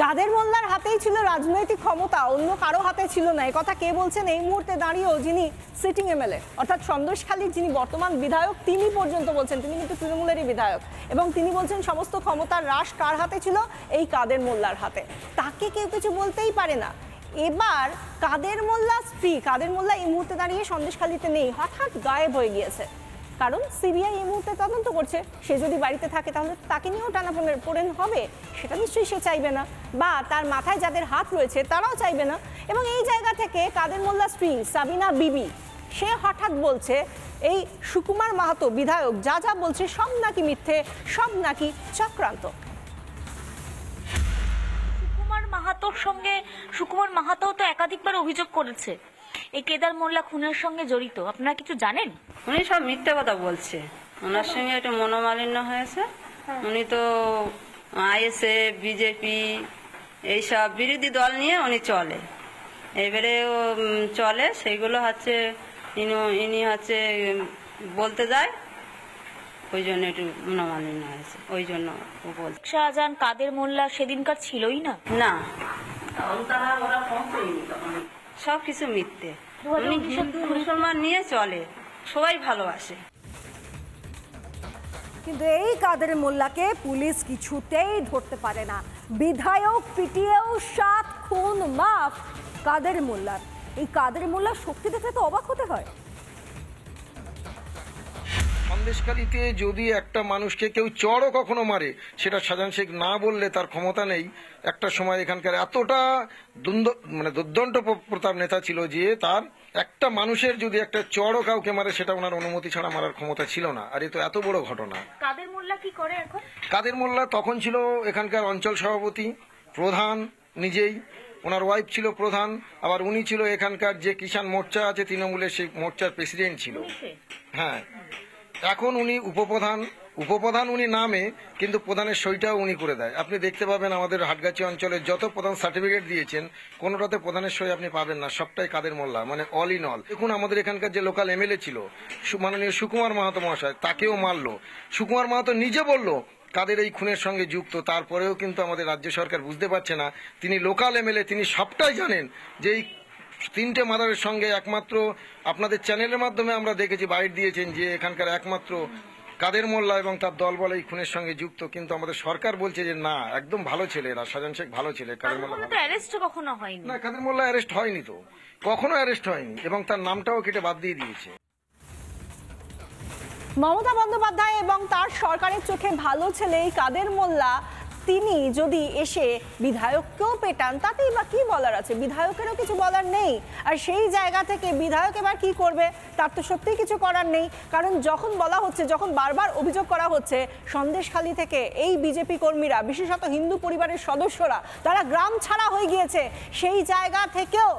কাদের মোল্লার হাতেই ছিল রাজনৈতিক ক্ষমতা, অন্য কারো হাতে ছিল না। এই কথা কে বলছেন এই মুহূর্তে দাঁড়িয়েও যিনি সিটিং এমএলএ অর্থাৎ সন্দেশখালীর যিনি বর্তমান বিধায়ক, তিনি পর্যন্ত বলছেন, তিনি কিন্তু তৃণমূলেরই বিধায়ক, এবং তিনি বলছেন সমস্ত ক্ষমতার রাশ কার হাতে ছিল? এই কাদের মোল্লার হাতে। তাকে কেউ কিছু বলতেই পারে না। এবার কাদের মোল্লা স্ত্রী, কাদের মোল্লা এই মুহূর্তে দাঁড়িয়ে সন্দেশখালীতে নেই, হঠাৎ গায়েব হয়ে গিয়েছে। কারণ সিবিআই এই মুহূর্তে তদন্ত করছে। সে যদি বাড়িতে থাকে তাহলে তাকে নিয়েও টানাপোড়েন হবে, সেটা নিশ্চয়ই সে চাইবে না, বা তার মাথায় যাদের হাত রয়েছে তারাও চাইবে না। এবং এই জায়গা থেকে কাদের মোল্লা স্ত্রী সাবিনা বিবি সে হঠাৎ বলছে এই সুকুমার মাহাতো বিধায়ক যা যা বলছে সব নাকি মিথ্যে, সব নাকি চক্রান্ত। সুকুমার মাহাতো তো একাধিকবার অভিযোগ করেছে এই কেদার মোল্লা খুনের সঙ্গে জড়িত। আপনারা কিছু জানেন? উনি সব মিথ্যে কথা বলছে। ওনার সঙ্গে একটা মনোমালিন্য হয়েছে। উনি তো আইএসএফ, বিজেপি এইসব বিরোধী দল নিয়ে উনি চলে, এবারে চলে সেইগুলো হচ্ছে ইনি হচ্ছে বলতে যায়, ওই জন্য একটু মনোমালিন্য হয়েছে, ওই জন্য বলছে। শাহজাহান কাদের মোল্লা সেদিনকার ছিলই না, না সব কিছু মিথ্যে। উনি হিন্দু মুসলমান নিয়ে চলে, সবাই ভালোবাসে। কিন্তু এই কাদের মোল্লাকে পুলিশ কিছুতেই ধরতে পারে না। বিধায়ক পিটিয়েও 7 খুন মাফ কাদের মোল্লার। এই কাদের মোল্লার শক্তি দেখে তো অবাক হতে হয়। সন্দেশখালীতে যদি একটা মানুষকে কেউ চড়ও কখনো মারে, সেটা শাহজাহান শেখ না বললে তার ক্ষমতা নেই। একটা সময় এখানকার এতটা দুর্দণ্ড প্রতাপ নেতা ছিল যে তার একটা মানুষের যদি একটা চড়ও কাউকে মারে সেটা ওনার অনুমতি ছাড়া মারার ক্ষমতা ছিল না। আর এ তো এত বড় ঘটনা। কাদের মোল্লা কি করে এখন? কাদের মোল্লা তখন ছিল এখানকার অঞ্চল সভাপতি, প্রধান নিজেই, ওনার ওয়াইফ ছিল প্রধান, আবার উনি ছিল এখানকার যে কিষাণ মোর্চা আছে তৃণমূলের, সেই মোর্চার প্রেসিডেন্ট ছিল। হ্যাঁ, এখন উনি উপপ্রধান উনি নামে, কিন্তু প্রধানের সইটাও উনি করে দেয়। আপনি দেখতে পাবেন আমাদের হাটগাছি অঞ্চলের যত প্রধান সার্টিফিকেট দিয়েছেন কোনোটাতে প্রধানের সই আপনি পাবেন না, সবটাই কাদের মোল্লা, মানে অল ইন অল। দেখুন আমাদের এখানকার যে লোকাল এমএলএ ছিল মাননীয় সুকুমার মাহাতো মহাশয়, তাকেও মারলো। সুকুমার মাহাতো নিজে বললো কাদের এই খুনের সঙ্গে যুক্ত, তারপরেও কিন্তু আমাদের রাজ্য সরকার বুঝতে পারছে না। তিনি লোকাল এমএলএ, তিনি সবটাই জানেন যে এই 3টে মার্ডারের সঙ্গে একমাত্র আপনাদের চ্যানেলের মাধ্যমে আমরা দেখেছি, বাইট দিয়েছেন যে এখানকার একমাত্র কাদের মোল্লা এবং তার দল বলে এই খুনের সঙ্গে যুক্ত। কিন্তু আমাদের সরকার বলছে যে না, একদম ভালো ছেলে এরা, শাহজাহান শেখ ভালো ছেলে। কাদের মোল্লা কখনো হয়নি না, কাদের মোল্লা অ্যারেস্ট হয়নি, তো কখনো অ্যারেস্ট হয়নি, এবং তার নামটাও কেটে বাদ দিয়ে দিয়েছে। মমতা বন্দ্যোপাধ্যায় এবং তার সরকারের চোখে ভালো ছেলে এই কাদের মোল্লা, তিনি যদি এসে বিধায়ককেও পেটান তাতেই বা কি বলার আছে? বিধায়কেরও কিছু বলার নেই। আর সেই জায়গা থেকে বিধায়ক এবার কি করবে তার তো সত্যিই কিছু করার নেই। কারণ যখন বলা হচ্ছে, যখন বারবার অভিযোগ করা হচ্ছে সন্দেশখালী থেকে এই বিজেপি কর্মীরা, বিশেষত হিন্দু পরিবারের সদস্যরা, তারা গ্রাম ছাড়া হয়ে গিয়েছে, সেই জায়গা থেকেও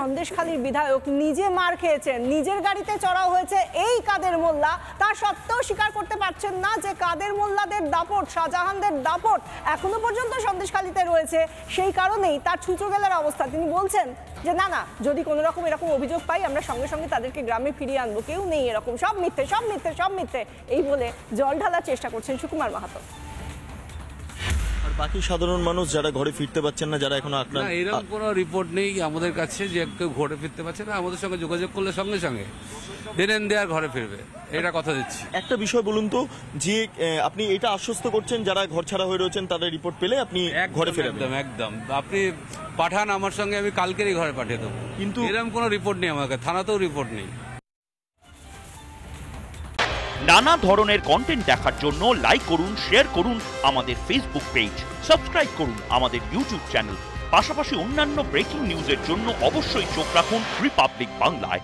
সন্দেশখালীর বিধায়ক নিজে মার খেয়েছেন, নিজের গাড়িতে চড়াও হয়েছে এই কাদের মোল্লা, তা সত্ত্বেও স্বীকার করতে পারছেন না যে কাদের মোল্লাদের দাপট, শাহজাহানদের দাপট এখনো পর্যন্ত সন্দেশখালীতে রয়েছে। সেই কারণেই তার ছুঁচো গেলার অবস্থা। তিনি বলছেন যে না না, যদি কোনো রকম এরকম অভিযোগ পাই আমরা সঙ্গে সঙ্গে তাদেরকে গ্রামে ফিরিয়ে আনবো, কেউ নেই এরকম, সব মিথ্যে, সব মিথ্যে, সব মিথ্যে, এই বলে জল ঢালার চেষ্টা করছেন সুকুমার মাহাতো। আর বাকি সাধারণ মানুষ যারা ঘরে ফিরতে পারছেন না, যারা এখনো আক্রান্ত, এরকম কোনো রিপোর্ট নেই আমাদের কাছে যে কেউ ঘরে ফিরতে পারছে না। আমাদের সঙ্গে যোগাযোগ করলে সঙ্গে সঙ্গে দেন দেয়ার ঘরে ফিরবে, এটা কথা দিচ্ছি। একটা বিষয় বলুন তো, যে আপনি এটা আশ্বস্ত করছেন যারা ঘর ছাড়া হয়ে রয়েছেন তাদের রিপোর্ট পেলে আপনি ঘরে ফিরবেন? একদম আপনি পাঠান আমার সঙ্গে, আমি কালকেরই ঘরে পাঠিয়ে দেবো। কিন্তু এরকম কোনো রিপোর্ট নেই আমার কাছে, থানাতেও রিপোর্ট নেই। নানা ধরনের কন্টেন্ট দেখার জন্য লাইক করুন, শেয়ার করুন আমাদের ফেসবুক পেজ, সাবস্ক্রাইব করুন আমাদের ইউটিউব চ্যানেল। পাশাপাশি অন্যান্য ব্রেকিং নিউজের জন্য অবশ্যই চোখ রাখুন রিপাবলিক বাংলায়।